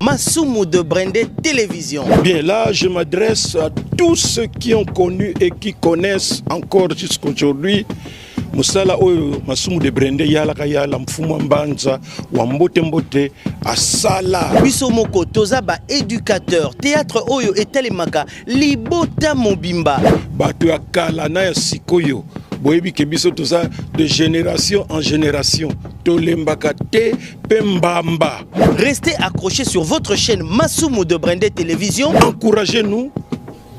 Masumu de Brendé Télévision. Bien, là, je m'adresse à tous ceux qui ont connu et qui connaissent encore jusqu'aujourd'hui Musala oyo Masumu de Brendé yalaka yala mfumu mbanza wa mbote mbote asala. Biso moko toza ba éducateur théâtre oyo etelemaka libota mobimba. Bato ya kala na ya sikoyo. Boyebi ke biso toza de génération en génération. Tolembaka te pembamba. Restez accrochés sur votre chaîne Masumu de Brendé Télévision. Encouragez-nous.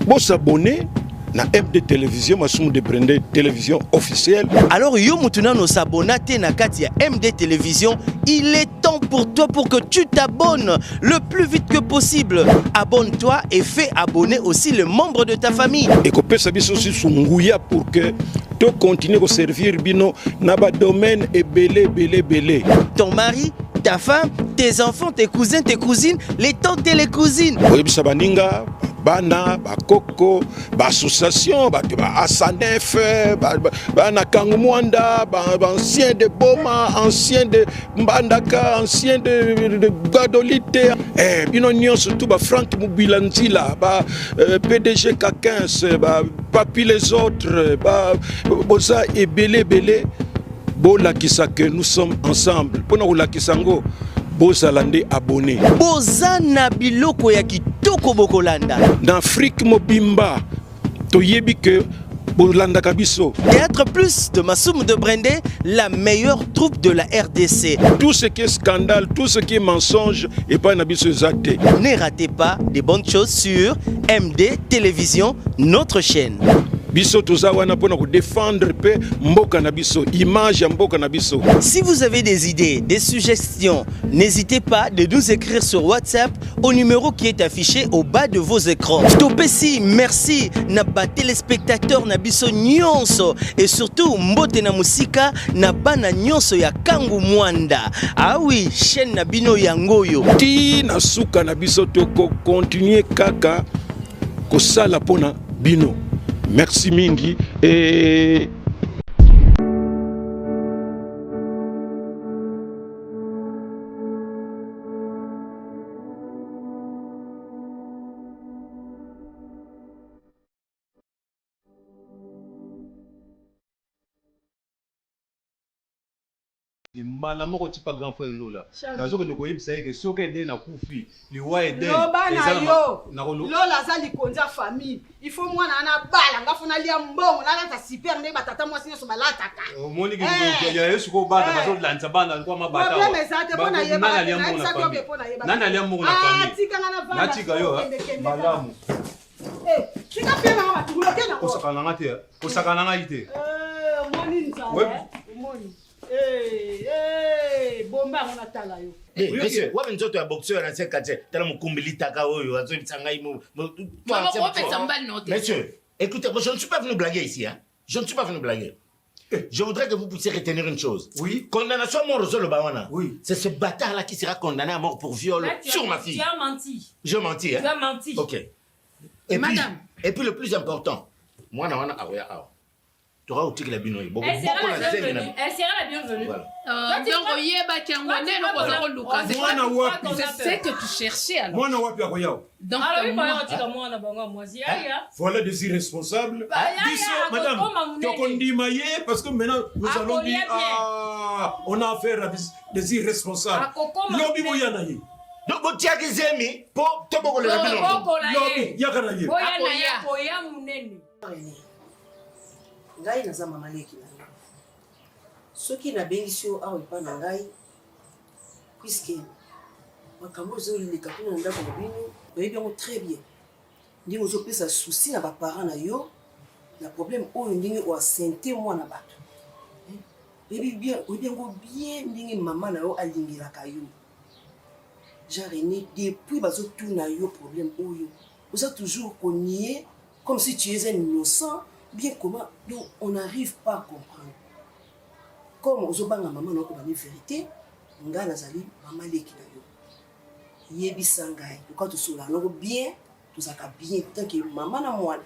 Bon s'abonner. Na MD Télévision, Masumu de Brendé Télévision officielle. Alors yo mutuna no s'abonner na kati ya MD Télévision, il est temps pour toi pour que tu t'abonnes le plus vite que possible. Abonne-toi et fais abonner aussi les membres de ta famille. Et que pesa biso aussi sunguya pour que tu continues à servir bino na ba domaine et belé. Ton mari, ta femme, tes enfants, tes cousins, tes cousines, les tantes et les cousines. Oui, baninga, bana, bakoko, association, asanef, bana kangumwanda, ancien de Boma, ancien de Mbandaka, ancien de Gadolite, bino nyon surtout Franck Moubilanzila, PDG K15, Papi les autres, Boza et belé. Bola Kisake, nous sommes ensemble. Pour nous la Kisango, Bozalande abonné. Bozana biloko ya kitoko bokolanda. Dans Afrique Mobimba, toyebi que Bolanda Kabiso. Théâtre Plus de Masumu de Brendé, la meilleure troupe de la RDC. Tout ce qui est scandale, tout ce qui est mensonge, et pas Nabiso Zate. Ne ratez pas des bonnes choses sur MD Télévision, notre chaîne. Biso tozawana pona ko défendre pe mboka na biso, image ya mboka na biso. Si vous avez des idées, des suggestions, n'hésitez pas de nous écrire sur WhatsApp au numéro qui est affiché au bas de vos écrans. Topesi, merci na ba téléspectateurs na biso nyonso et surtout mbote na musika na bana nyonso ya Kangu Mwanda. Ah oui, chaîne na bino yangoyo. Ti na suka na biso to continuer kaka ko sala pona bino. Merci mingi et mbala moko ti pa grand frère lola nazo ke ndoko yebisa ke soki ede na kufi liwa ede loba na yo lola za likonza famille il faut mwana na bala ngafuna lia mbongo la ta super nde batata mwasi nyoso balataka omoni ke ya yesu ko bata bazo lanza bana kwa mabata problème ezate pona yeba nana lia mbongo na famille nana lia mbongo na famille tika na vala natika yo malamu tika pena ma tuloke na ko osakana ngate osakana ngate moni nzawe moni bomba mona tala yo. Monsieur, ouais nzoto ya boxeur na sekate tala mukumbili taka oyo azo bitanga imo. Monsieur, écoutez, moi je ne suis pas venu blaguer ici hein. Je ne suis pas venu blaguer. Je voudrais que vous puissiez retenir une chose. Oui. Condamnation à mort au Bawana. Oui. C'est ce bâtard là qui sera condamné à mort pour viol sur ma fille. Tu as menti. Je menti hein. Tu as menti. OK. Et puis le plus important, moi na wana aroya awa. Tu auras outil la binoye. Elle sera la bienvenue. Voilà. C'est ce que tu cherchais alors. Moi, non, wapi akoyao. Donc, voilà des irresponsables. Madame, tu as dit maillé parce que maintenant nous allons dire on a affaire à des irresponsables. Lobby boyanaye. Donc, vous tiens des amis pour te beaucoup le lobby yakanaye. Ngai naza mama leki na yo. Soki na bengisi yo awa epa na ngai puisque makambo ezoleka kuna na ndako na bino oyebi yango très bien. Ndenge ozopesa souci na baparent na yo na problème oyo ndenge oasente mwana bato. Oyebi yango bien ndenge mama na yo alingelaka yo. Jean René, depuis bazotuna yo problème oyo oza toujours konier comme si tu es un innocent. Bien comment, donc on n'arrive pas à comprendre. Comme aux obanga maman n'a pas de vérité, on a nazali maman leki na yo. Yebi sangai, quand tu sois là, bien, tout ça bien, tant que maman na moi.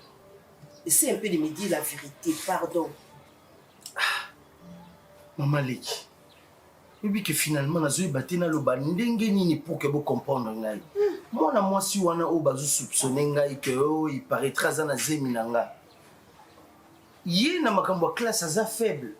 Essaie un peu de me dire la vérité, pardon. Maman leki. Et puis que finalement, na zoé batena lo bandenge nini pour que vous comprendre ngai. Moi si wana o bazu soupçonner ngai que il paraîtra za na zemi nanga. Yé na makambo classe aza faible.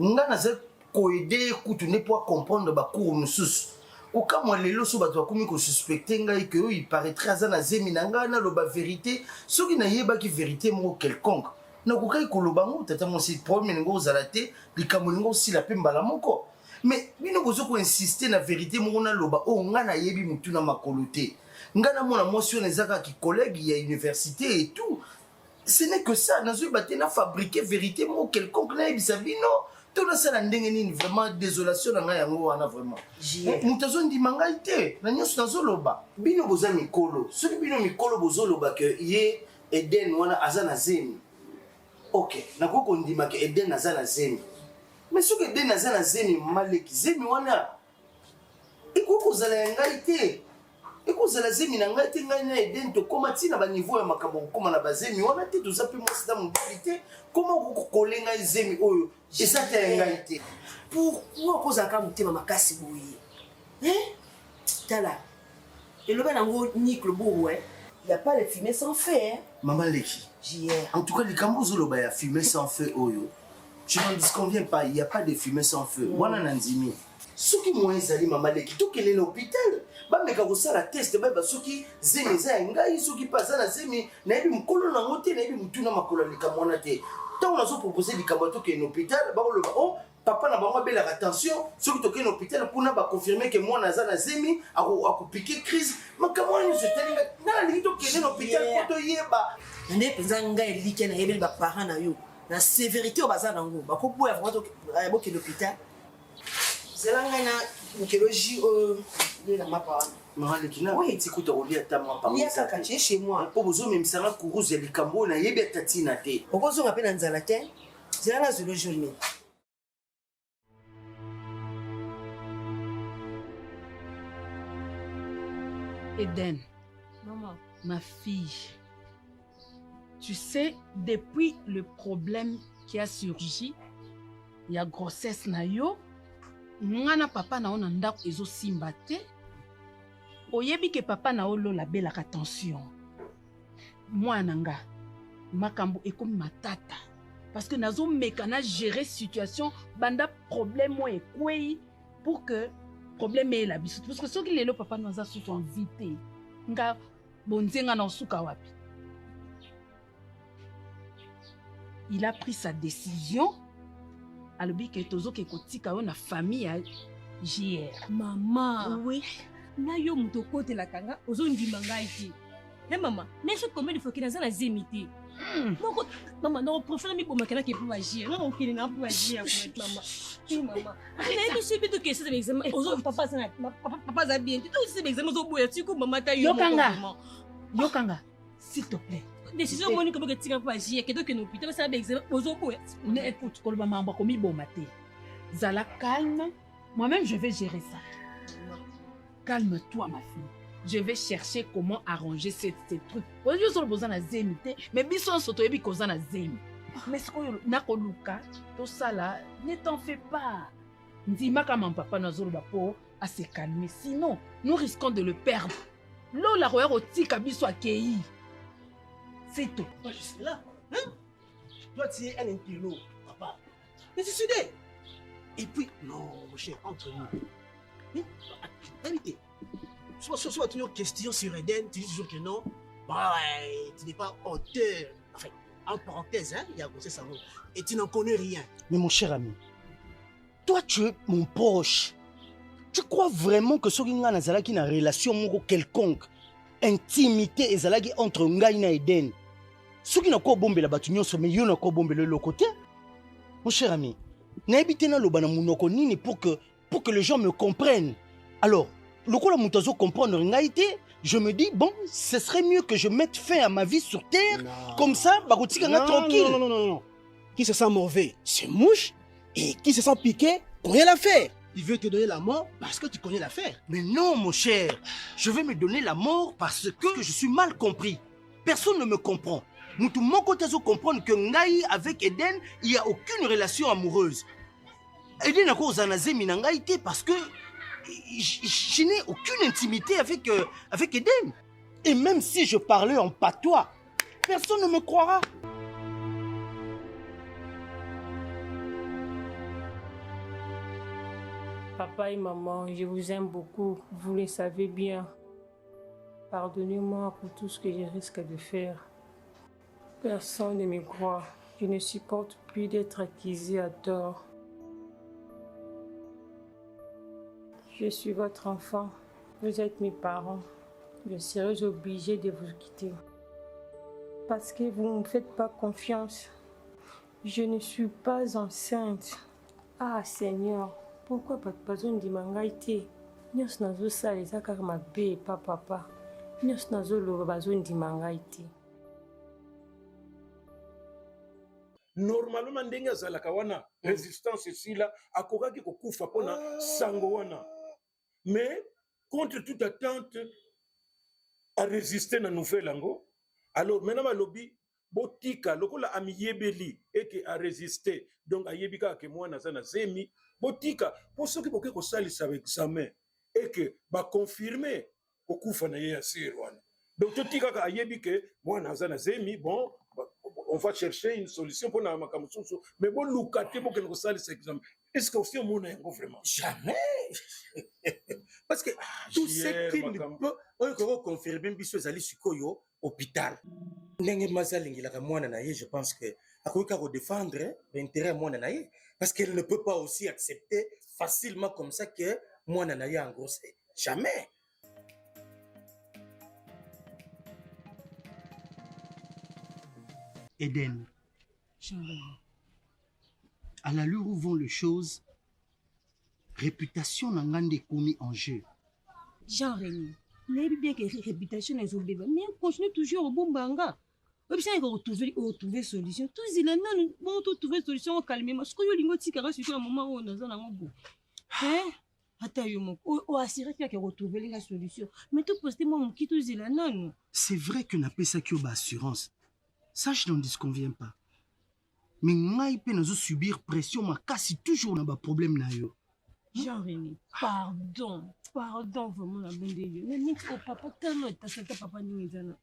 Nga na za ko aider kutu ne pour comprendre ba cours mususu. Oka moi lelo so bato akomi ko suspecter ngai que il paraîtra za na zemi nanga na lo ba vérité. Soki na yeba ki vérité mo quelconque. Na ko kai ko lo bango tata mo si problème ngo zalate likambo ngo si la pemba la moko. Mais bino bozo ko insister na vérité mo na loba o nga na yebi mutu na makolote. Nga na mona motion ezaka ki collègue ya université et tout. Ce n'est que ça, nazo batena fabriquer vérité mo quelconque na yebisa bino. Tout ça la ndenge nini vraiment désolation na nga yango wana vraiment. Mutazo ndima ngai te, na nyoso nazo loba. Bino boza mikolo. Soki bino mikolo bozo loba que ye Eden wana azana zemi. OK, nakoko ndima ke Eden azana zemi. Mais ce que Eden azana zemi maleki zemi wana. Eko zala ngai te. Eko zala zemi na ngai te ngai na Eden to koma tina ba niveau ya makambo koma na bazemi wana te to zapi mo sida mobilité. Comment ko kolenga zemi oyo? Et ça te ngai te. Pourquoi ko zaka mutema makasi boye? Hein? Tala. Et le ben ngo nique le beau ouais. Il y a pas de fumée sans feu hein. Maman Leki. JR. En tout cas les kambozo loba ya fumée sans feu oyo. Je n'en disconviens pas, il n'y a pas de fumée sans feu. Wana nanzimi. Soki moyen zali Maman Leki to kele l'hôpital. Ba meka ko sala test ba soki zemi za ngai soki pa za na zemi na yebi mukolo na ngote na yebi mutuna makolo likamona te. Tant on a proposé likambato ke l'hôpital ba loba oh papa na bango bela attention soki to ke l'hôpital pour na ba confirmer que moi na za na zemi ako piquer crise makamona ni se telinga na li to ke l'hôpital pour to yeba. Ne penza ngai like na yebi ba parents na yo. La sévérité au bazar nango ba ko boya vraiment to ke l'hôpital. C'est là ngai na oncologie de la mapa. Maman Leki na oui ti kuta olia ta moi par. Il y a kaka chez moi. Po bozo même sanga kuruze ya likambo na yebi tatina te. Okozo ngape na nzala te. C'est là la zoologie. Eden, maman, ma fille, tu sais, depuis le problème qui a surgi, il y a grossesse na yo, ngana papa na ona ndako ezo simba te, oyebi ke papa na olo la bela attention. Moi nanga, makambo ekomi matata, parce que nazo mekana gérer situation, banda problème mo ekwei pour que problème est la biso parce que ce qui lelo papa nous a surtout invité nga bonzenga na suka wapi. Il a pris sa décision alobi ke tozo ke kotika yo na famille à JR. Maman, oui, na yo muto kote la kanga ozo ndima ngai ti. Eh maman, mais ce combien de fois qu'il a la zémité. Maman, non, préfère mi pour makana qui pour agir. Non, qu'il n'a pas agir maman. Oui maman. Mais tu sais plutôt que c'est l'examen. Ozo papa ça papa ça bien. Tu sais l'examen ozo boya tu ko maman ta yo. Yokanga, s'il te plaît. Décision moni comme que tu vas pas agir que donc que nous putain ça l'examen ozo boya. Ne écoute ko maman ba komi bomate. Zala calme. Moi-même je vais gérer ça. Calme-toi ma fille. Je vais chercher comment arranger ces trucs. Aujourd'hui, on a besoin de zémité, mais biso on s'auto ebi koza na zémi. Mais ce qu'on na koluka, tout ça là, ne t'en fais pas. Ndima kama papa na zolo bapo à se calmer, sinon nous risquons de le perdre. L'eau la roya otika biso akei. C'est tout. Pas juste là, hein? Toi tu es un intello, papa. Mais tu suis né. Et puis non, mon cher, entre nous. Vérité. Soit toujours question sur Eden, tu dis toujours que non, bah, tu n'es pas auteur, enfin, en parenthèse, hein, il y a grossesse ça et tu n'en connais rien. Mais mon cher ami, toi tu es mon proche. Tu crois vraiment que ce qui est une relation quelconque, intimité et entre Ngai et Eden, ce qui n'a pas bombé la bâtiment, mais il n'a pas bombé le côté? Mon cher ami, n'habitez pas le monoko nini pour que les gens me comprennent. Alors, le coup la moutazo comprendre ngaïté, je me dis bon, ce serait mieux que je mette fin à ma vie sur terre, non. Comme ça, baroutika nga tranquille. Non. Qui se sent mauvais, c'est mouche, et qui se sent piqué, connaît l'affaire. Il veut te donner la mort parce que tu connais l'affaire. Mais non, mon cher, je vais me donner la mort parce que je suis mal compris. Personne ne me comprend. Nous tout mon côté comprendre que Ngaï avec Eden, il n'y a aucune relation amoureuse. Eden a cause à Nazemi Nangaïté parce que je n'ai aucune intimité avec Eden. Et même si je parlais en patois, personne ne me croira. Papa et maman, je vous aime beaucoup, vous le savez bien. Pardonnez-moi pour tout ce que je risque de faire. Personne ne me croit. Je ne supporte plus d'être accusée à tort. Je suis votre enfant. Vous êtes mes parents. Je serai obligée de vous quitter. Parce que vous ne me faites pas confiance. Je ne suis pas enceinte. Ah Seigneur, pourquoi pas besoin de mangaïté? Nous sommes ça les akar ma bé papa. Nous sommes besoin de mangaïté. Normalement ndenge azalaka wana résistance esila akokaki kokufa pona sango wana. Mais contre toute attente à résister na nouvelle ango. Alors maintenant balobi botika lokola amiyebeli et que a résister donc ayebika ke mwana za na zemi botika pour ceux qui boke ko salisa avec examen et que ba confirmer kokufa na ye ya sir wana. Donc totika ka ayebike mwana za na zemi bon on va chercher une solution pour na makamususu mais bon lukate pour que nous salisa examen. Est-ce que aussi mon est vraiment jamais parce que tout ce qui ne peut on peut confirmer biso zali sikoyo hôpital ndenge mazalingila mwana na ye je pense que akoka ko défendre l'intérêt mwana na ye parce qu'elle ne peut pas aussi accepter facilement comme ça que mwana na ye en grosse jamais. Eden, à l'allure où vont les choses, réputation n'a pas commis en jeu. Jean-Rémy, mais bien que réputation est au bébé, mais on continue toujours au bon banga. Même si on retrouve solution, tous ils non, bon trouver solution calmement. Ce que yo lingo tikara sur le moment où on a un bon. Hein? Attends yo mon, o assurer que retrouver la solution. Mais tout poster moi mon qui tous ils non. C'est vrai que n'a pas ça qui a assurance. Ça je n'en disconviens pas. Mais moi il peut nous subir pression ma casse toujours dans ba problème na yo. Jean-Rémy, pardon vraiment la bonne de Dieu. Mais au papa tellement ta papa ni zana.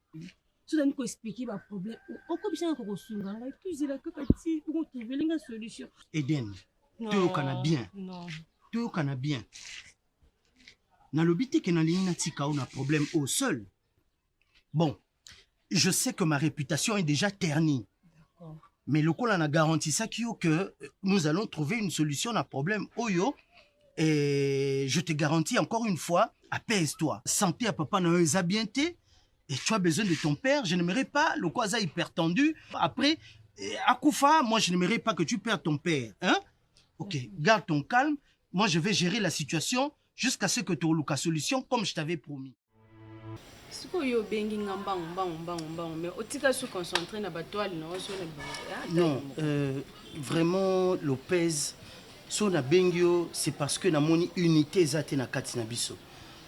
Tu dois nous expliquer le problème. On peut bien qu'on se souvienne. Tous ils la capacité pour trouver une solution. Eden, tu es bien. Non. Tu es bien. Na lobité que na ligne tika on a problème au seul. Bon, je sais que ma réputation est déjà ternie. D'accord. Mais le col en a garanti ça que nous allons trouver une solution à problème oyo. Et je te garantis encore une fois, apaise-toi. Santé à papa n'a eu bienté. Et tu as besoin de ton père, je n'aimerais pas le Kwaza hyper tendu. Après, à Koufa, moi je n'aimerais pas que tu perdes ton père. Hein? Ok, garde ton calme. Moi je vais gérer la situation jusqu'à ce que tu aies la solution comme je t'avais promis. Non, vraiment Lopez, son abengio, c'est parce que na moni unité zate na kati na biso.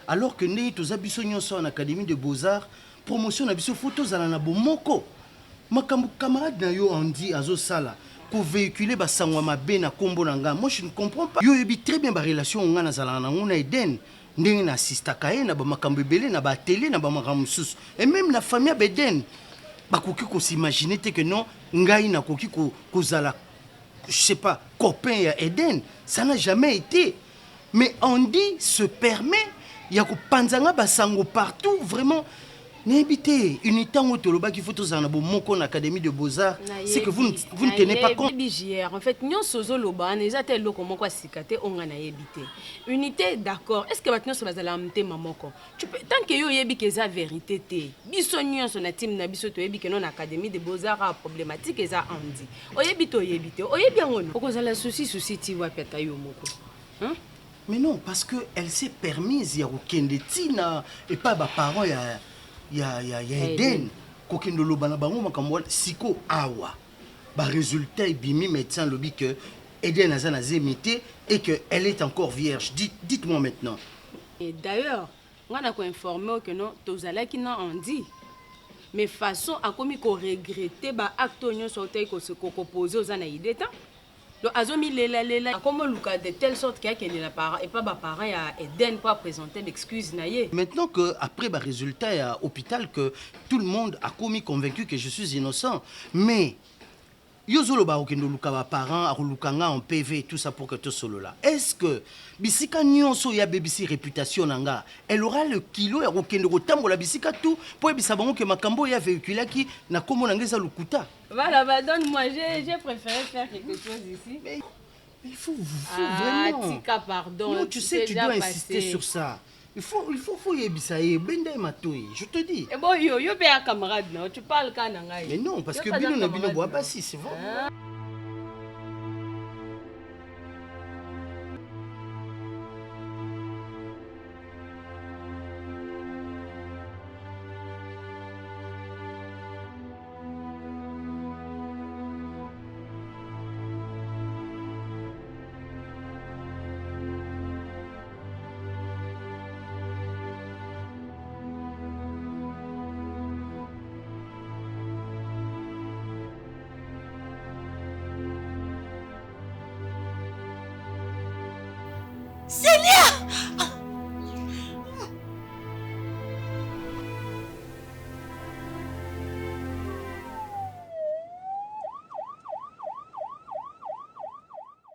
Alors que nous tous abisso nyonso en académie de beaux-arts, promotion na biso photos à la bomoko. Makambu camarade na yo andi azo sala pour véhiculer ba sangwa mabe na kombo nanga. Moi je ne comprends pas. Yo yebi très bien ba relation nga na zala na ngona Eden. Ndenge na assistaka ye na ba makambu belé na ba télé na ba makambu sus. Et même la famille Beden ba koki ko s'imaginer que non ngai na koki ko zala je sais pas copain ya Eden. Ça n'a jamais été. Mais Andy se permet il y a panzanga basango partout vraiment n'habitez unité en autoloba qui faut tous en abo moko na académie de beaux-arts c'est que vous ne tenez pas compte en fait nyon sozo loba neza te loko moko asikate onga na yebité unité d'accord est-ce que maintenant ça va la mte mamoko tu peux tant que yo yebi que ça vérité té biso nyon son team na biso to yebi que non académie de beaux-arts problématique eza andi oyebito oyebi ngono okoza la souci ti wa peta yo moko hein. Mais non, parce qu'elle s'est permise, il y a aucun tina et pas bah parents, il y a Eden. Kokin de l'obana bango makambo siko awa. Bah résultat bimi médecin lobby que Eden a zemité et que elle est encore vierge. Dites-moi maintenant. Et d'ailleurs, on a informé que non, tozala qui n'a andi. Mais façon à comme qu'on regretter bah acte nyon sauté que se proposer aux anaïdeta. Donc, azomi lela, comment Luka de telle sorte qu'il y a qu'il est parent et pas ma parent à Eden pour présenter l'excuse naïe. Maintenant que après le résultat à l'hôpital que tout le monde a commis convaincu que je suis innocent, mais Yozolo ba okendo luka ba parents a lukanga en PV tout ça pour que tout solo là. Est-ce que bisika nyonso ya BBC réputation nanga, elle aura le kilo ya okendo kotambola bisika tout pour ebisa bango que makambo ya véhicule qui na komo nangeza lukuta. Voilà, bah donne-moi, j'ai préféré faire quelque chose ici. Mais il faut vraiment. Tika, pardon. Non, tu sais, tu dois insister sur ça. Il faut yebisaye, bende matoi, je te dis. Et bon, yo be un camarade, non? Tu parles quand nangai. Mais non, parce que bino na bino bois pas si, c'est vrai.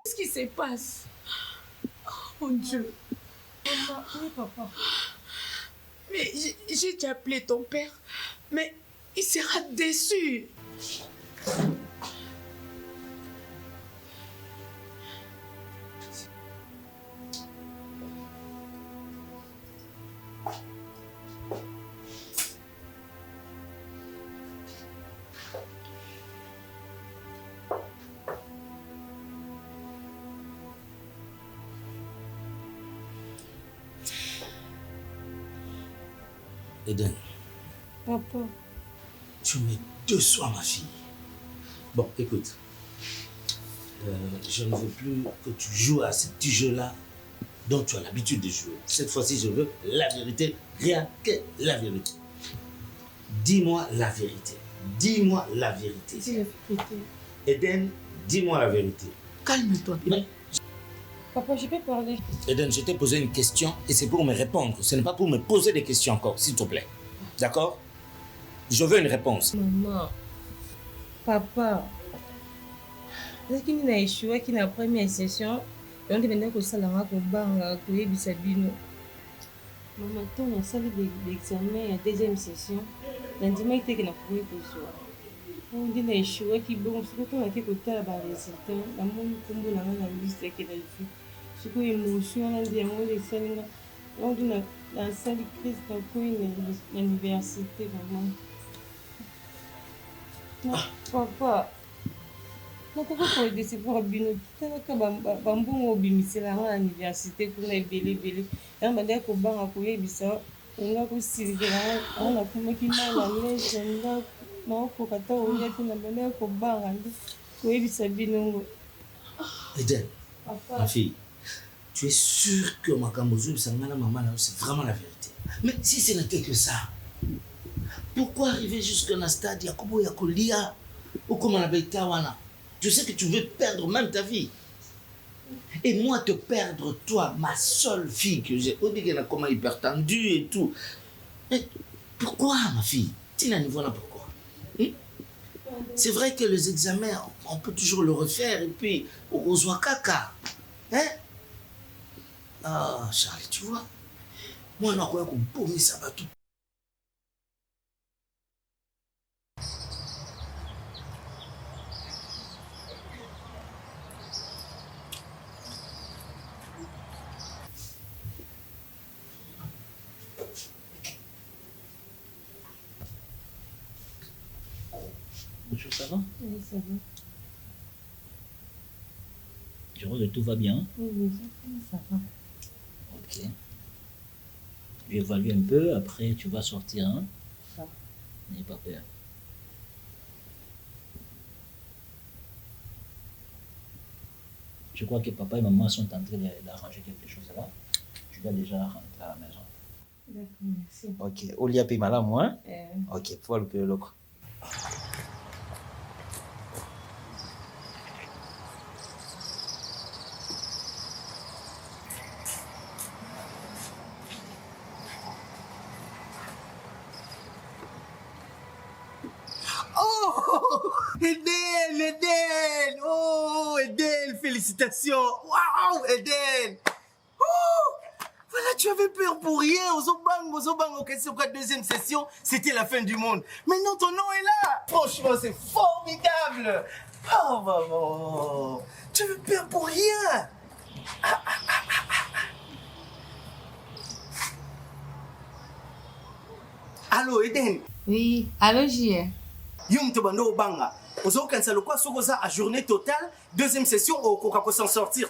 Qu'est-ce qui se passe? Oh mon Dieu. Maman, oui, papa. Mais j'ai déjà appelé ton père, mais il sera déçu. Eden, Papa. tu me déçois, ma fille. Bon, écoute. Je ne veux plus que tu joues à ce petit jeu-là dont tu as l'habitude de jouer. Cette fois-ci, je veux la vérité, rien que la vérité. Dis-moi la vérité. Dis-moi la vérité. Dis la vérité. Eden, dis-moi la vérité. Calme-toi, bien. Papa, je peux parler. Eden, je t'ai posé une question et c'est pour me répondre. Ce n'est pas pour me poser des questions encore, s'il te plaît. D'accord? Je veux une réponse. Maman, papa, qui n'a échoué, qui n'a première session, et on demandait que ça l'a banga, que y bisabino. Maman, quand on a salé l'examen, la deuxième session, lundi, était que n'a pas eu besoin. On dit n'a échoué, qui bon, ce que on a été côté à bas résultat, la monde comme on a la liste qui a vu. Ce que émotion, on a dit à moi les salles, on dit la salle crise dans l'université, maman. Papa, nakoko décevoir bino talaka bambongo obimiselanga na université kuna ebele yango bandaki kobanga koyebisa onga kosilikelanga anga nakomaki na lese nga maokoka ta oya te na bandaki kobanga nde koyebisa binongo. Eden, ma fille, tu es sûre que makambo ozobisa nga na mama na yo c'est vraiment la vérité? Mais si ce n'était que ça, pourquoi arriver jusqu'à un stade ya koboya kolia ou comme on avait tawana? Je sais que tu veux perdre même ta vie. Et moi te perdre toi, ma seule fille que j'ai. On dit qu'elle a comment hypertendue et tout. Mais pourquoi ma fille? Tu n'as niveau là pourquoi? C'est vrai que les examens, on peut toujours le refaire et puis au caca. Hein? Ah Charlie, tu vois? Moi on a quoi qu'on ça va tout. Bonjour, ça va? Oui, ça va. Je vois que tout va bien. Oui, ça va. Ok. Je vais évaluer un peu, après tu vas sortir. Hein? Ça. N'ayez pas peur. Je crois que papa et maman sont en train d'arranger quelque chose là. Je dois déjà rentrer à la maison. D'accord, merci. Ok. Olia Pimala, moi? Ok, faut le l'autre. Eden! Oh, Eden, félicitations! Waouh, Eden! Oh! Voilà, tu avais peur pour rien. Ozobang, ok, c'est quoi, deuxième session, c'était la fin du monde. Maintenant, ton nom est là. Franchement, c'est formidable. Oh, maman, tu avais peur pour rien. Allô, Eden? Oui, allô, J.R. Yum Tobando Obanga. Ozo cancel quoi, Sogoza à journée totale, deuxième session, au Coca s'en sortir.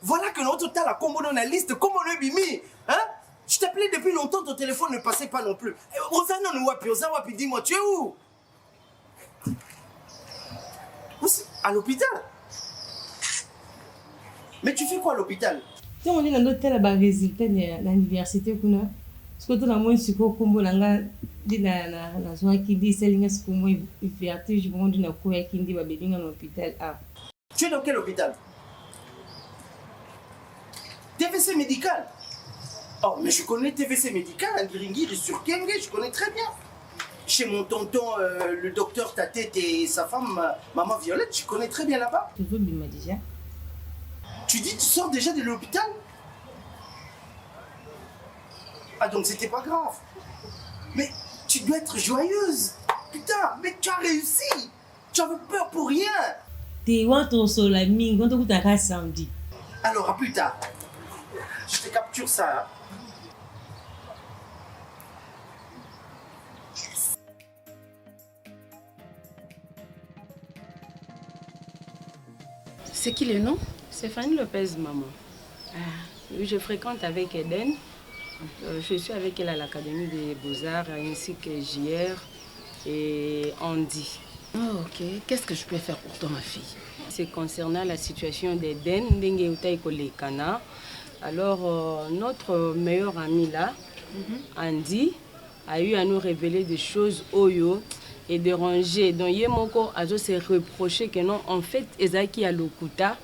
Voilà que notre total a combo dans la liste, comme on est bimi. Hein? Je t'appelais depuis longtemps, ton téléphone ne passait pas non plus. Ozana no wapi, Wapi, dis-moi, tu es où? À l'hôpital? Mais tu fais quoi à l'hôpital? Tu on est dans l'hôtel à résultat de l'université. Parce que tout le monde se combo langa di na zwa kindi selinga se combo vertige monde na ko ya kindi ba belinga na hôpital A. Tu es dans quel hôpital? TVC médical. Oh, mais je connais TVC médical, Angiringi, sur Kenge, je connais très bien. Chez mon tonton, le docteur Tatete et sa femme, maman Violette, je connais très bien là-bas. Tu veux bien déjà? Tu dis, tu sors déjà de l'hôpital? Ah, donc c'était pas grave. Mais tu dois être joyeuse. Putain, mais tu as réussi. Tu avais peur pour rien. Alors, à plus tard. Je te capture ça. C'est qui le nom? C'est Fanny Lopez, maman. Oui, je fréquente avec Eden. Je suis avec elle à l'Académie des Beaux-Arts, ainsi que JR et Andy. Oh, ok. Qu'est-ce que je peux faire pour toi, ma fille? C'est concernant la situation d'Eden, alors notre meilleur ami là, Andy, a eu à nous révéler des choses oyo et déranger. Donc Yemoko a se reproché que non, en fait, Ezaki a l'okuta,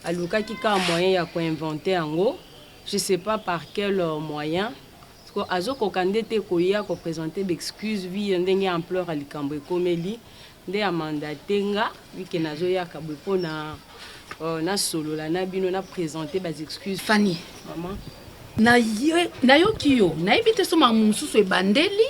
a l'okuta qui a un moyen de inventer en gros. Je ne sais pas par quel moyen. Parce que Azo Kokandete Koya ko présenter d'excuses via ndenge ampleur à likambo komeli nde amandatenga wiki nazo ya kabwepo na solo la na bino na présenter des excuses. Fanny, maman. Na yo kiyo, na ebite so mamususu ebandeli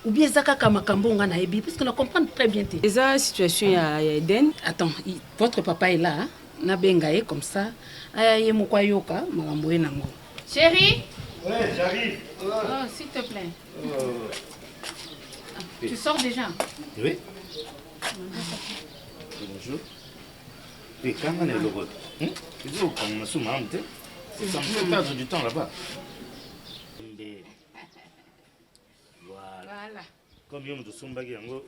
ou bien zaka kamakambo nga na ebi parce que na comprendre très bien te. Eza situation ya Eden. Attends, votre papa est là, na bengaye comme ça. Aya moko yoka makambo enango. Chérie? Ouais, j'arrive. Oh, s'il te plaît. Tu sors déjà? Oui. Bonjour. Oui, quand on est heureux. Tu dis qu'on me soumane, ça me fait perdre du temps là-bas. Voilà. Comme on me soumane, on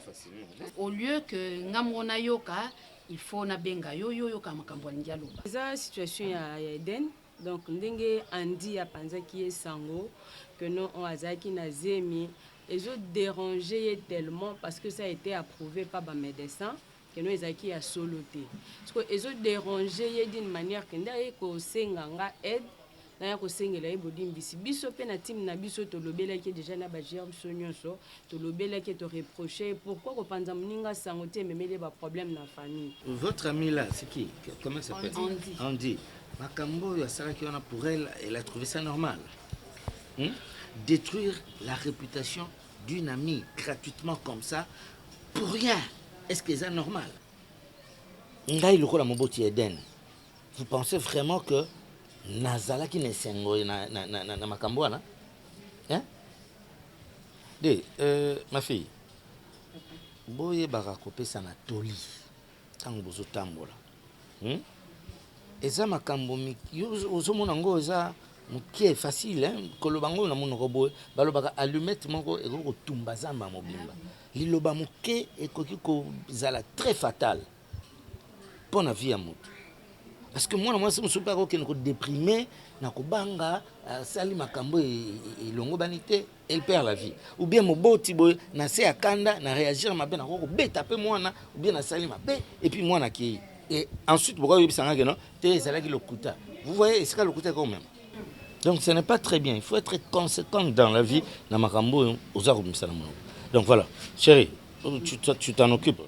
facilement. Au lieu que ngamona yoka, il faut na benga yo kamakambo ndialoba. Eza situation ya Eden. Donc ndenge Andy a pensé qui est sango que non on azaki na zemi et je dérangeais tellement parce que ça a été approuvé par les médecins que nous ezaki a soloté parce que ils ont dérangé d'une manière que ndai ko senganga aide na ko sengela ebodi mbisi biso pe na team na biso to lobela ki déjà na ba germe sonyonso to lobela ki to reprocher pourquoi ko panza mninga sango te memele ba problème na famille. Votre ami là c'est qui? Comment ça s'appelle? Andy. Makambo Yasaraki pour elle, elle a trouvé ça normal. Détruire la réputation d'une amie gratuitement comme ça, pour rien. Est-ce que c'est normal? Ngai loko la moboti Eden. Vous pensez vraiment que Nazala qui n'est sengo na makambo na? Hein? Ma fille. Boye barakope sana toli. Tango bozo tambola. Eza makambo ozomona ngo eza mukie facile kolobango na monoko boye balobaka allumette moko ekoko tumba zamba mobimba liloba muke ekoki kozala très fatal pour la vie à moto parce que moi c'est musupa ko ke ko déprimer na kobanga sali makambo elongo banité elle perd la vie ou bien moboti boye na se akanda na réagir mabe na ko beta pe mwana ou bien na sali mabe et puis mwana ki. Et ensuite, pourquoi vous voyez, c'est le côté quand même. Donc, ce n'est pas très bien. Il faut être conséquent dans la vie. Donc, voilà. Chérie, tu t'en occupes.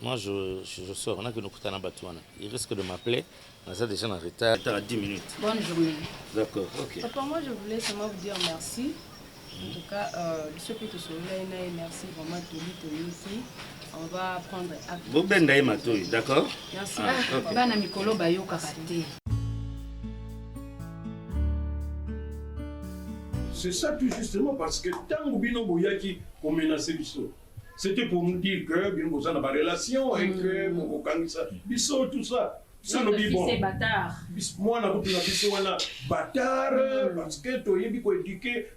Moi, je sors. On a que nous coûtons à Batouana. Il risque de m'appeler. On a déjà en retard. À 10 minutes. Bonne journée. D'accord, ok. Papa, moi, je voulais seulement vous dire merci. En tout cas, ce que tu souviens, merci vraiment, Tony ici. On va prendre acte. Vous bendaï matouille, d'accord? Merci. Ok. Bana mikolo bayo kakate. C'est ça tout justement parce que tant que Bino Boyaki a menacé Bisso, c'était pour nous dire que Bino Boyaki a une relation et que Bisso, tout ça. Ça nous dit bon. C'est bâtard. Moi, je suis un bâtard parce que tu as éduqué.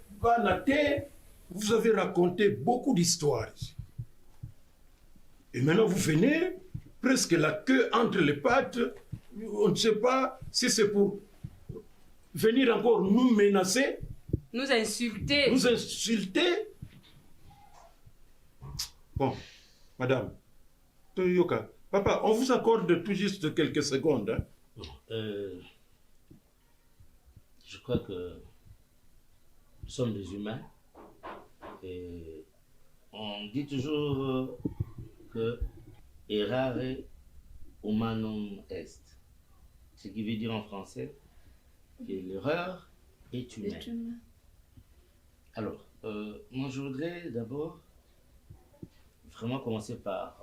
Vous avez raconté beaucoup d'histoires. Et maintenant, vous venez presque la queue entre les pattes. On ne sait pas si c'est pour venir encore nous menacer. Nous insulter. Nous insulter. Bon, madame, Toyoka, papa, on vous accorde tout juste quelques secondes. Hein? Je crois que nous sommes des humains. Et on dit toujours que errare humanum est. Ce qui veut dire en français que l'erreur est humaine. Alors, moi je voudrais d'abord vraiment commencer par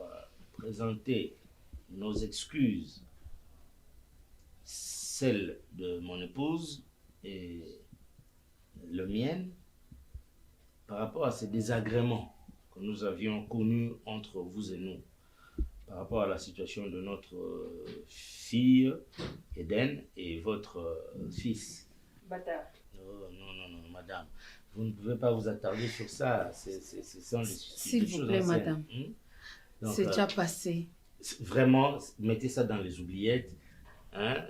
présenter nos excuses, celles de mon épouse et le mienne, par rapport à ces désagréments que nous avions connus entre vous et nous, par rapport à la situation de notre fille Eden et votre fils. Bâtard. Non, madame. Vous ne pouvez pas vous attarder sur ça. S'il vous plaît, madame. C'est déjà passé. Vraiment, mettez ça dans les oubliettes. Hein?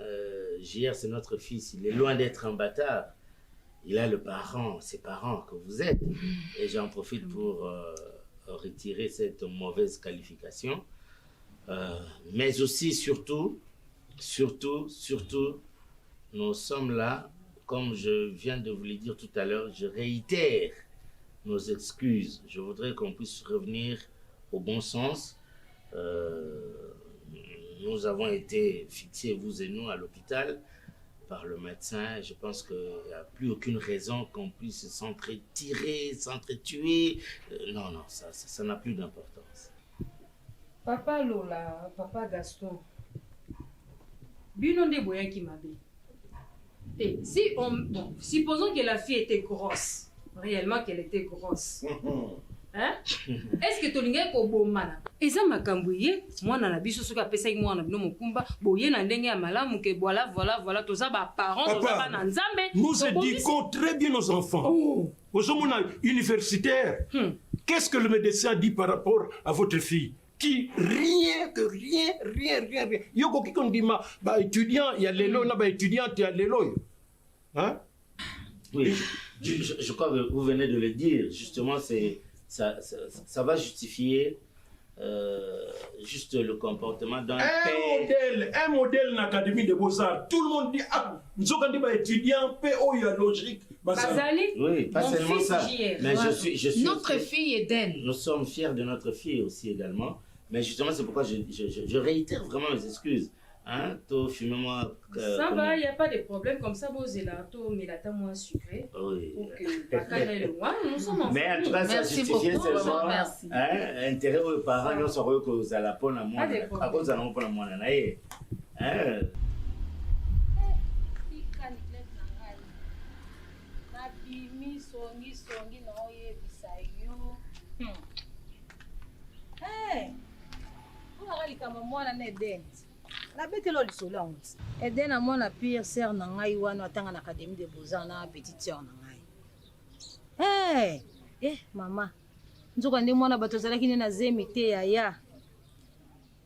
JR, c'est notre fils. Il est loin d'être un bâtard. Il a ses parents que vous êtes. Et j'en profite pour retirer cette mauvaise qualification. Mais aussi, surtout, nous sommes là. Comme je viens de vous le dire tout à l'heure, je réitère nos excuses. Je voudrais qu'on puisse revenir au bon sens. Nous avons été fixés, vous et nous, à l'hôpital par le médecin. Je pense qu'il n'y a plus aucune raison qu'on puisse s'entretirer, s'entretuer. Non, ça n'a plus d'importance. Papa Lola, papa Gaston, Bino de Boyan qui m'a dit. Supposons que la fille était grosse, réellement qu'elle était grosse. Hein? Est-ce que tu as dit que Eza makambouye, moi na biso soka pesa moi na bino mokumba, boye na ndenge ya malamu ke voilà toza ba parents, toza ba na nzambe. Nous éduquons très bien nos enfants. Aux hommes universitaires. Qu'est-ce que le médecin dit par rapport à votre fille? Qui rien. Yoko qui dit bah étudiant, il y a l'élo, là bah étudiante, il y a l'élo. Hein? Oui, je crois que vous venez de le dire. Justement, ça va justifier juste le comportement d'un père. Un modèle dans l'Académie des Beaux-Arts. Tout le monde dit nous sommes des étudiants, PO, il y a logique. Oui, pas seulement ça. Mais je suis notre fille Eden. Nous sommes fiers de notre fille aussi également. Mais justement, c'est pourquoi je réitère vraiment mes excuses. Hein, moi, ça va, il n'y a pas de problème. Comme ça, vous êtes là, mais la temps moins sucré. Oui. Nous sommes en mais en tout cas, ça justifie seulement intérêt aux parents, nous serons que vous allez pour la moine. À cause de la moine, hein. La bête est là, le soleil. Eden a mon pire sœur nangai wana atanga na académie des beaux-arts na petite sœur nangai. Maman. Nzoka ndi mwana bato zalaki ne na zemi te ya.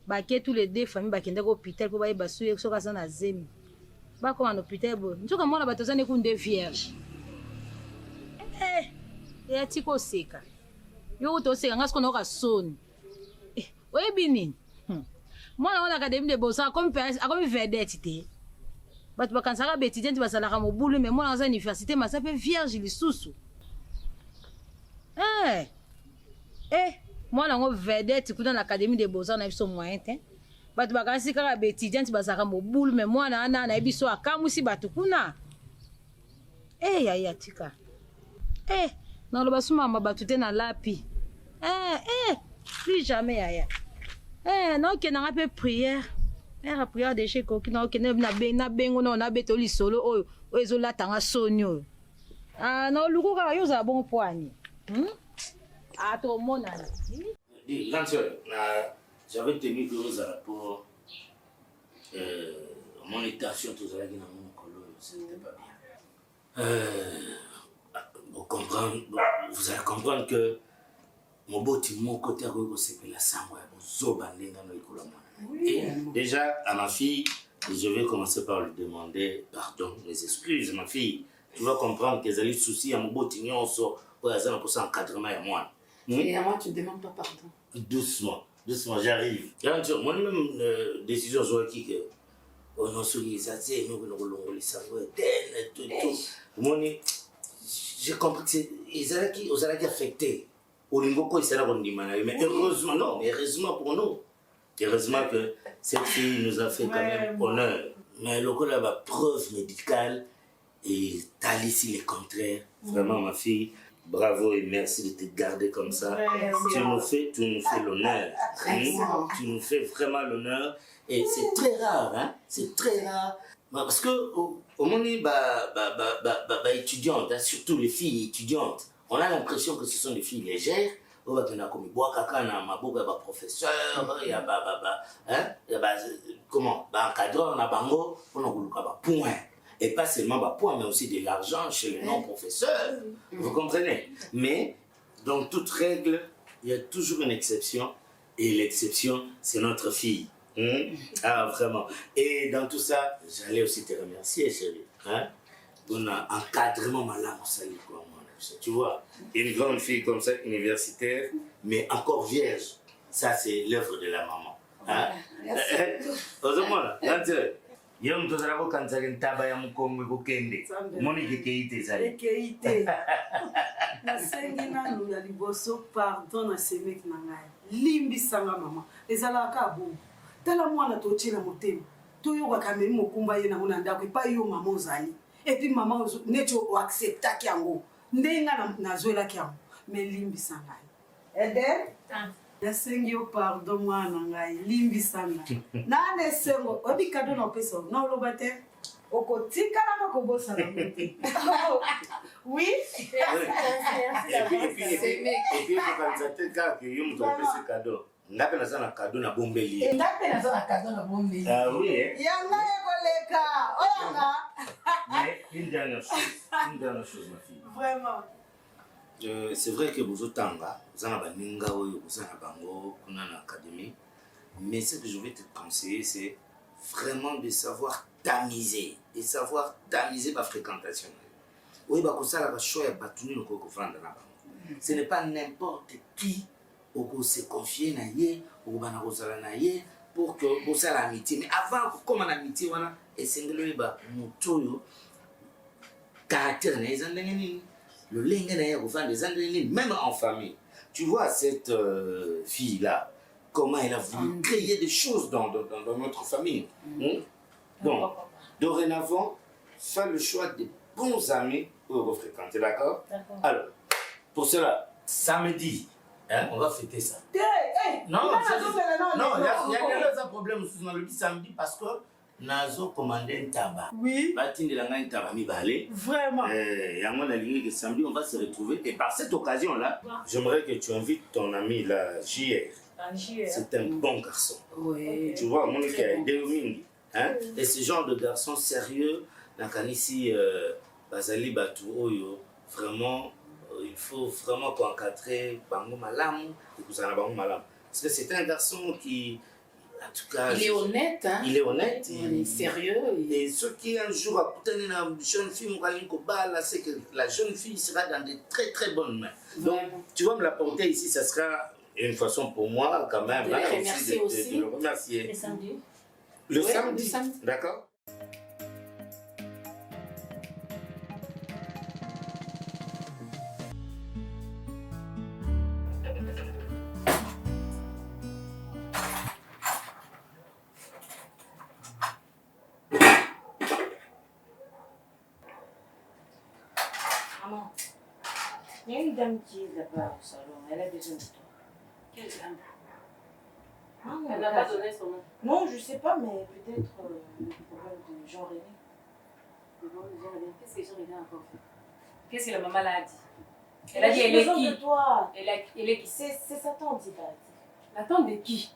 Ba ke tous les deux familles ba kenda ko hôpital ko ba yeba suye soka za na zemi. Ba ko na hôpital bo. Nzoka mwana bato zane ku nde vierge. Ya tiko seka. Yo to seka ngasko na ka soni. Oyebi nini? Mwana wana académie de Beaux-Arts comme vedette te. Bato bakansaka ba étudiant basalaka mobulu mais mwana za université masape vierge lisusu. mwana yango vedette kuna na académie de beaux-arts na biso moyen te bato bakanisi kaka baétudiante bazalaka mobulu me mwana wana nayebi so akamwisi bato kuna yaya tika naloba sumama bato te na lapi plus jamais yaya naokendanga mpe prière ere prière deja ekoki naokende na bengo nao nabeto lisolo oyo ezolatanga soni oyo naoluku kaka yo ozala bongo poani tomonana grande sœur, j'avais tenu que vous allez pour mon étation, tout ça, qui n'a mon colo, c'était pas bien. Vous allez comprendre que mon beau mon côté, c'est la sangue, et déjà, à ma fille, je vais commencer par lui demander pardon, mes excuses, ma fille. Tu vas comprendre que les soucis à mon beau tignon sont pour encadrement à moi. Et à moi, tu ne demandes pas pardon. Doucement, j'arrive. Moi-même, décision sur qui que on a souligné ça, c'est nous nous roulons les sangs, tout. J'ai compris que c'est ils allaient affectés. Au niveau quoi ils seraient mais heureusement non, mais heureusement pour nous. Heureusement que cette fille nous a fait quand même honneur. Mais le coup là, preuve médicale et t'as ici le contraire. Vraiment ma fille. Bravo et merci de te garder comme ça. Tu nous fais l'honneur. Tu nous fais vraiment l'honneur. Et c'est très rare, hein? C'est très rare. Parce que au moment étudiantes, hein, surtout les filles étudiantes, on a l'impression que ce sont des filles légères. On va tenir comme bois caca na maboga ba professeur, il y a comment? Ba encadreur na bango, on a voulu ba point. Et pas seulement bah, point, mais aussi de l'argent chez les non-professeurs. Vous comprenez? Mais dans toute règle, il y a toujours une exception. Et l'exception, c'est notre fille. Ah, vraiment. Et dans tout ça, j'allais aussi te remercier, chérie. Hein? On a encadrement malin au salut, quoi. Tu vois, une grande fille comme ça, universitaire, mais encore vierge. Ça, c'est l'œuvre de la maman. Hein? Yo mtozala ko kansaka ntaba ya mukongwe kokende moni kekeite zali kekeite nasengi nanu ya liboso pardon na semek na ngai limbisanga mama ezalaka bongo tala mwana totiela motema toyokaka memi mokumba ye nango na ndako epai yo mama ozali epuis mama neti oacceptaki yango ndenga nazwelaki yango me limbisa ngai eder nasengi yo pardon mwana ngai limbisanga nane sengo obi kado na opesa na oloba te okotikala na kobosana mote oui et puis vous que yo mtu opesa cadeau ngape na sana cadeau na bombeli ngape na sana cadeau na bombeli ah oui yanga yekoleka oyanga mais une dernière chose ma fille vraiment c'est vrai que vous otanga vous en avez ninga oyo vous en bango kuna na académie mais ce que je vais te conseiller c'est vraiment de savoir tamiser ma fréquentation oui ba kosala ba choix ya batuni ko vendre na bango ce n'est pas n'importe qui ou se confier na ye ou bana kosala na ye pour que vous ça l'amitié mais avant comme en amitié wana esengelo ba mutoyo caractère na ezandengeni le lingue même en famille. Tu vois cette fille-là, comment elle a voulu créer des choses dans notre famille. Bon, dorénavant, fais le choix des bons amis pour vous fréquenter, d'accord? Alors, pour cela, samedi, hein, on va fêter ça. Non, il y a un problème dans le samedi parce que nazo commandé un tabac. Oui. Un tabac mi balé. Vraiment. Et à mon avis, que samedi, on va se retrouver. Et par cette occasion-là, j'aimerais que tu invites ton ami, la JR. C'est un bon garçon. Oui. Tu vois, mon qui a aidé hein? Et ce genre de garçon sérieux, ici, Bazali Batou Oyo, vraiment, il faut vraiment qu'encadrer Bango Malam et Kouzana Bango Malam. Parce que c'est un garçon qui. En tout cas, il est honnête, hein? Il est honnête, il est sérieux. Et ce qui un jour a obtenu une jeune fille, c'est que la jeune fille sera dans de très très bonnes mains. Donc, tu vas me l'apporter ici, ça sera une façon pour moi quand même. De le remercier aussi. De le remercier. Le samedi. Le samedi. D'accord. Non. Il y a une dame qui est là-bas au salon. Elle a besoin de toi. Quelle dame? Elle n'a pas donné son nom. Non, je sais pas, mais peut-être le problème de Jean-René. Qu'est-ce que Jean-René a encore fait? Qu'est-ce que la maman l'a dit? Elle a dit, J'ai elle est besoin qui? de toi. Elle est qui? C'est sa tante, il paraît. La tante de qui?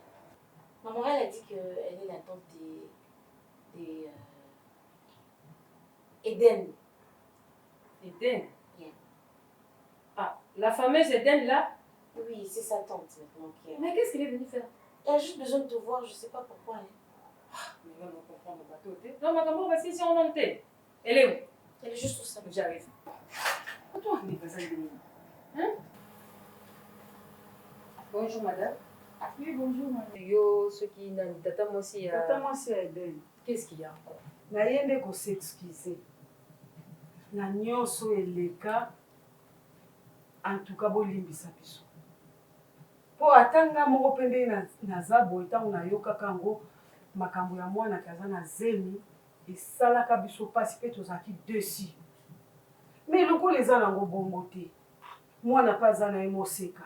Maman, elle a dit qu'elle est la tante des Eden. Eden? Ah, la fameuse Eden là? Oui, c'est sa tante maintenant qui est. Mais qu'est-ce qu'elle est venue faire? Elle a juste besoin de te voir, je sais pas pourquoi. Mais là, on comprend le bateau. Non, ma maman, parce que si on monte. Elle est où? Elle est juste au salon. J'arrive. Attends, mais pas ça, hein? Bonjour, madame. Oui, bonjour, madame. Yo, ce qui n'a pas tata, moi aussi. Tata, moi, c'est Eden. Qu'est-ce qu'il y a encore? naye nde koseexcuse na nyonso eleka en tout cas bolimbisa biso mpo ata nga moko mpe nde naza boye ntango nayokaka yango makambo ya mwana kaza na zemi esalaka biso mpasi mpe tozalaki desi me lokola eza nango bongo te mwana mpe aza na ye moseka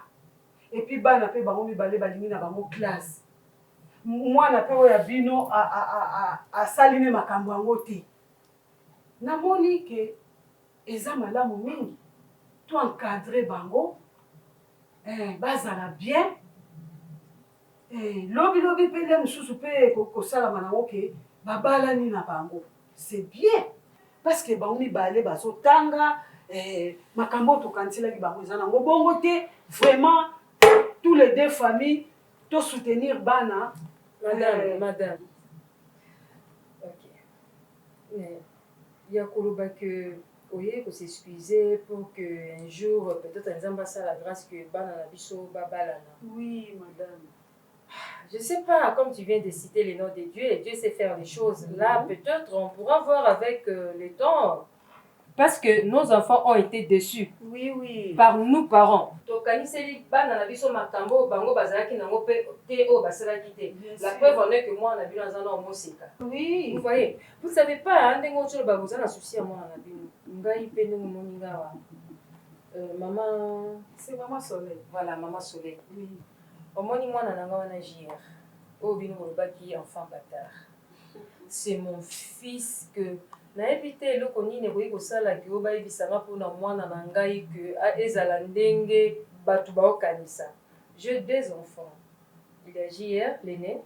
epuis bana mpe bango mibale balingi na bango classe mwana mpe oyo ya bino asali ne makambo yango te namoni ke eza malamu mingi to encadre bango bazala bien lobilobi mpe nde mosusu mpe kosalama nango ke babalani na bango c'est bien parce que bango mibale bazotanga makambo tokandiselaki bango eza nango bongo te vraiment tous les deux familles to soutenir bana. Madame. Ok. Mais il y a Koloba que oye ko s'excuser pour que un jour peut-être un zamba ça la grâce que bana na biso babalana. Oui, madame. Je sais pas, comme tu viens de citer les noms de Dieu, et Dieu sait faire les choses. Là, peut-être on pourra voir avec le temps. Parce que nos enfants ont été déçus. Oui, oui. Par nous parents. Tokaniseli bana na biso makambo bango bazalaki nango pe te o basalaki te. La preuve en est que moi na bino nzana o mosika. Oui. Vous voyez, vous savez pas ndengo tsholo ba bozana souci à moi na bino. Ngai pe ndenge moni ngawa. Maman, c'est maman Soleil. Voilà, maman Soleil. Oui. Omoni mwana nanga wana JR. O bino bolobaki enfant bâtard. C'est mon fils que nayebi te eloko nini ekoki kosalaki oyo bayebisanga mpona mwana na ngai ke ezala ndenge bato baokanisa. J'ai deux enfants. Il y a JR, l'aîné,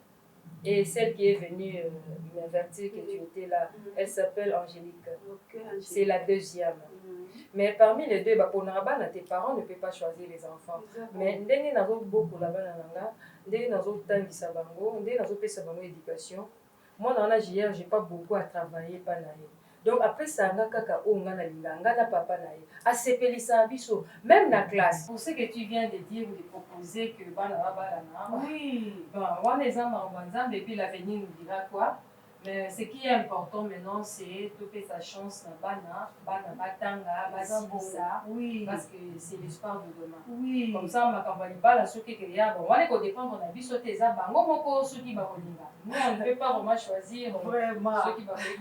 et celle qui est venue m'avertir que tu étais là. Elle s'appelle Angélique. C'est la deuxième. Mais parmi les deux, tes parents ne peuvent pas choisir les enfants. Mais ndenge nazo beaucoup là-bas nanga, ndenge nazo tangisa bango, ndenge nazo pesa bango éducation. Moi, dans la JR, je n'ai pas beaucoup à travailler. Donc, après ça, on a papa. Même la classe. Pour ce que tu viens de dire ou de proposer que oui, on est en et puis l'avenir nous dira quoi. Mais ce qui est important maintenant, c'est de sa chance oui. Parce que c'est l'espoir de demain. Oui. Comme ça, on va dépendre de ceux qui nous, on ne peut pas vraiment choisir vraiment ceux qui vont faire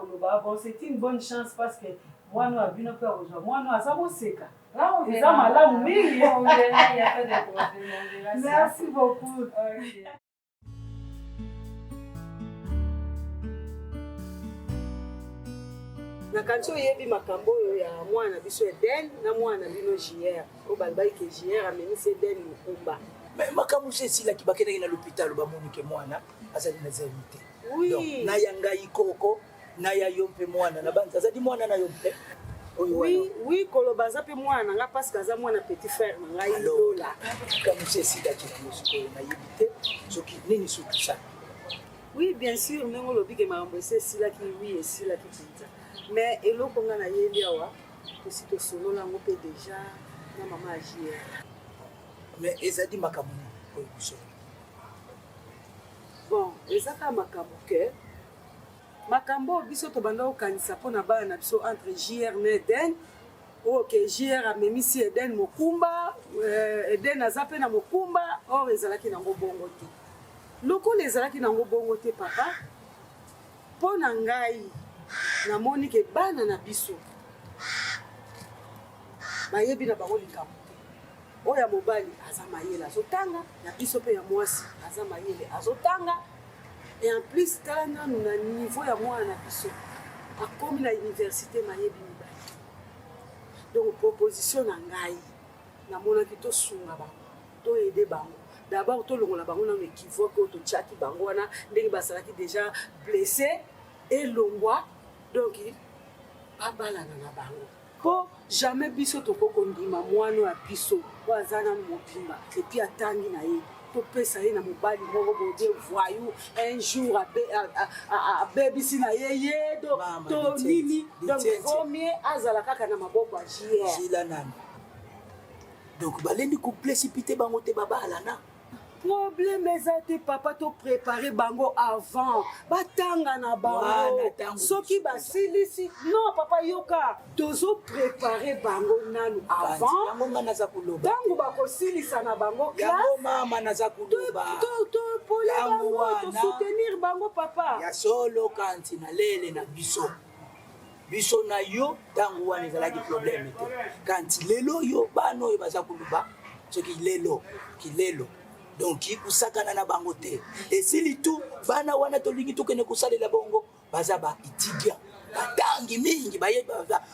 pas. Bon, c'est une bonne chance parce que moi, nous avons une peur aujourd'hui. Moi, nous avons seka. Là, on verra. Merci beaucoup. Okay. nakanisi oyebi makambo oyo ya mwana biso Eden na mwana bino JR oyo balobaki ke JR amemisi Eden mokumba makambo so esilaki bakendaki na l'hôpital bamonike mwana azali na zemi te na ya ngai koko na ya yo mpe mwana na banza azali mwana na yo mpe oui koloba aza mpe mwana na nga parce que aza mwana petit frère na ngai lola makambo so esilaki na mosikoyo nayebi te soki nini sotusala oui bien sûr ndenge olobi ke makambo esi esilaki oui esilaki mpenza mais eloko nga nayebi awa tosi tosolola yango mpe déjà na mama ya JR mais ezali makambo oyo biso bon eza kaka makambo ke makambo biso tobanda kokanisa mpona bana na biso entre JR na Eden oyo ke JR amemisi Eden mokumba Eden aza mpe na mokumba or ezalaki nango bongo te lokola ezalaki nango bongo te papa mpo na ngai namoni ke bana na biso bayebi na bango likambo te. Oya mobali aza mayele azotanga, na biso pe ya mwasi aza mayele azotanga. Et en plus tala nous na niveau ya mwana na biso. Akomi na université mayebi mibali. Donc proposition na ngai na mona ki to sunga ba. To aider bango. D'abord to longola bango na équivoque to tchaki bango wana ndenge basalaki déjà blessé et longwa. Donc abala na bango. Po jamais biso to kokondima mwana ya biso wazana mobimba et puis atangi na ye. Topesa ye na mobali moko bodie voyou un jour a bebisi na ye to nini donc premier azala kaka na maboko ya jila nani donc balendi ko précipiter bango te babala na problème ezate papa to préparer bango avant batanga na bango soki basilisi non papa yoka tozo préparer bango nanu avant bango bakosilisa na bango classe mama naza kuloba to pole bango to soutenir bango papa ya solo kanti na lele na biso na yo tango wana ezalaki problème te kanti lelo yo bano yo baza kuluba soki kilelo donc kusakana na bango te esili tu bana wana tolingi tukene kusalela bongo baza ba itigia batangi mingi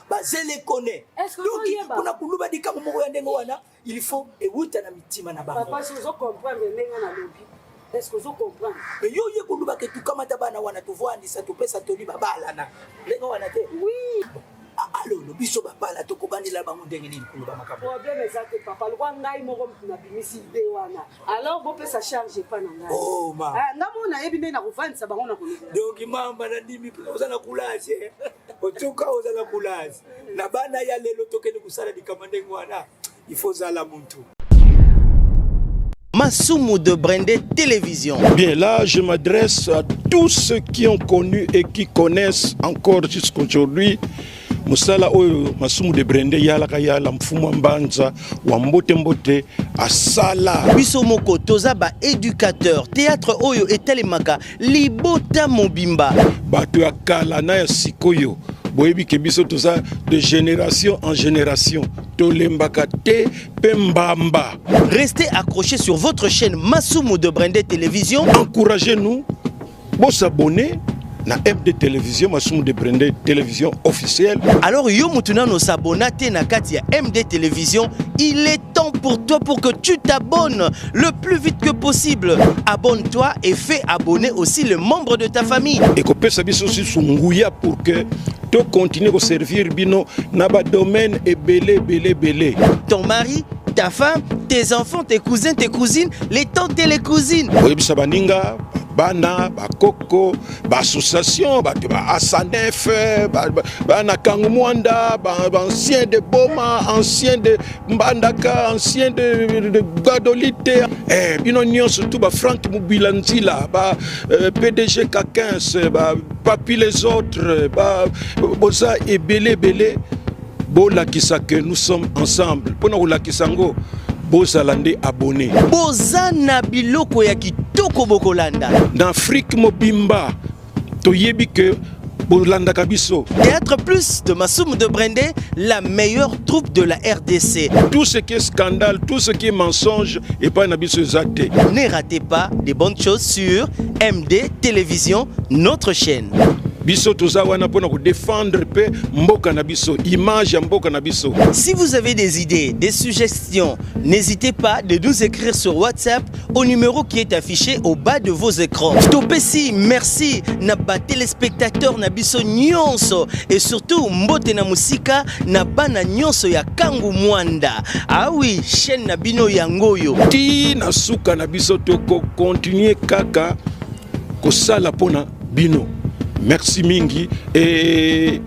bazele kone donc kuna kuluba dikamo moko ya ndengo wana il faut ewuta na mitima na bango papa si vous comprendre ndenga na lobi est-ce que vous comprenez mais yo ye kuluba ke tukamata bana wana tuvwandisa tupesa toli babala na ndengo wana te oui. Alors, le biso bapala to kobandi la bango ndenge nini kuluba makambo. Problème exact papa, le kwa ngai moko na bimisi de wana. Alors bo pesa charge pas na ngai. Oh ma. Ah ngamo na yebi na kufandisa bango na kuluba. Donc mama na ndimi ozala kulaje. Otuka ozala kulaje. Na bana ya lelo tokene kusala dikamande ngwana. Il faut zala muntu. Masumu de Brendé Télévision. Bien, là, je m'adresse à tous ceux qui ont connu et qui connaissent encore jusqu'aujourd'hui Musala oyo Masumu de Brendé yala mfumu mbanza wa mbote asala. Biso moko toza ba éducateur théâtre oyo etelemaka libota mobimba. Bato ya kala na ya sikoyo. Boyebi ke biso toza de génération en génération. Tolembaka te pembamba. Restez accrochés sur votre chaîne Masumu de Brendé Télévision. Encouragez-nous. Bon s'abonner. Na MD Télévision, Masumu de Brendé Télévision officielle. Alors yo mutuna no s'abonner na kati ya MD Télévision, il est temps pour toi pour que tu t'abonnes le plus vite que possible. Abonne-toi et fais abonner aussi les membres de ta famille. Et que pesa biso si sunguya pour que tu continues à servir bino na ba domaine et belé. Ton mari, ta femme, tes enfants, tes cousins, tes cousines, les tantes et les cousines. Oui, sabaninga bana bakoko ba association ba asanef bana kangumwanda ancien de Boma, ancien de Mbandaka, ancien de Gadolite bino nyonso tout ba Frank Mubilanzila ba PDG K15 ba Papi les autres ba boza et belé bola kisa que nous sommes ensemble pona ola kisango bozalande abonné bozana biloko ya kitoko bokolanda dans Afrique mobimba toyebi que bolanda kabiso. Théâtre Plus de Masumu de Brendé, la meilleure troupe de la RDC. Tout ce qui est scandale, tout ce qui est mensonge et pas nabiso zate. Ne ratez pas des bonnes choses sur MD Télévision, notre chaîne. Biso toza wana pona ko défendre pe mboka na biso, image ya mboka na biso. Si vous avez des idées, des suggestions, n'hésitez pas de nous écrire sur WhatsApp au numéro qui est affiché au bas de vos écrans. Topesi, merci na ba téléspectateurs na biso nyonso et surtout mbote na musika na bana nyonso ya Kangu Mwanda. Ah oui, chaîne na bino yangoyo. Ti na suka na biso to continuer kaka ko sala pona bino. Merci mingi et